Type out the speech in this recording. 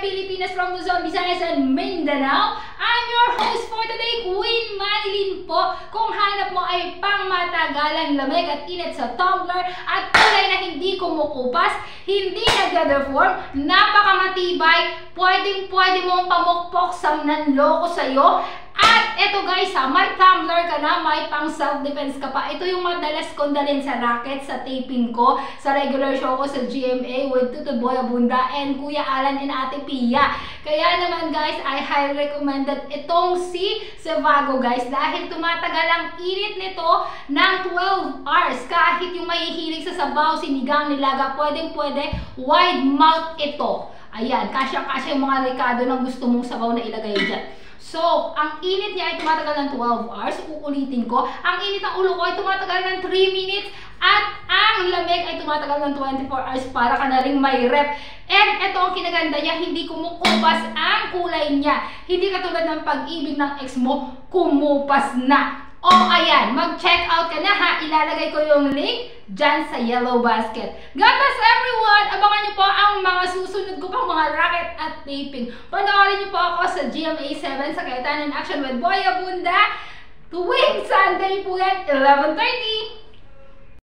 Pilipinas from Luzon, Visayas, and Mindanao. I'm your host for today, Queen Manilyn po. Kung hanap mo ay pangmatagalang lamig at init sa tumbler at kulay na hindi kumukupas, hindi nagda-deform, napakamatibay, pwedeng-pwede mong pamukpok sa nanloko sa'yo. At eto guys may tumbler ka na, may pang self-defense ka pa. Ito yung madalas kong dalhin sa racket, sa taping ko, sa regular show ko sa GMA with Tutu Boy Abunda and Kuya Alan and Ate Pia. Kaya naman guys, I highly recommended itong si Sevago guys dahil tumatagal ang init nito ng 12 hours. Kahit yung mahihilig sa sabaw, sinigang, nilaga, pwedeng-pwede, wide mouth ito. Ayan, kasya-kasya yung mga rekado ng gusto mong sabaw na ilagay dyan. So, ang init niya ay tumatagal ng 12 hours. Uulitin ko. Ang init ng ulo ko ay tumatagal ng 3 minutes. At ang lamig ay tumatagal ng 24 hours para ka na rin may rep. And ito ang kinaganda niya, hindi kumukupas ang kulay niya. Hindi katulad ng pag-ibig ng ex mo, kumupas na. O ayan, mag-check out ka na ha. Ilalagay ko yung link dyan sa yellow basket. God bless everyone! Abangan niyo po ang mga susunod ko pang mga racket at taping. Panoorin niyo po ako sa GMA 7 sa Kayetan in Action with Boy Abunda. Tuwing Sunday po yan, 11:30.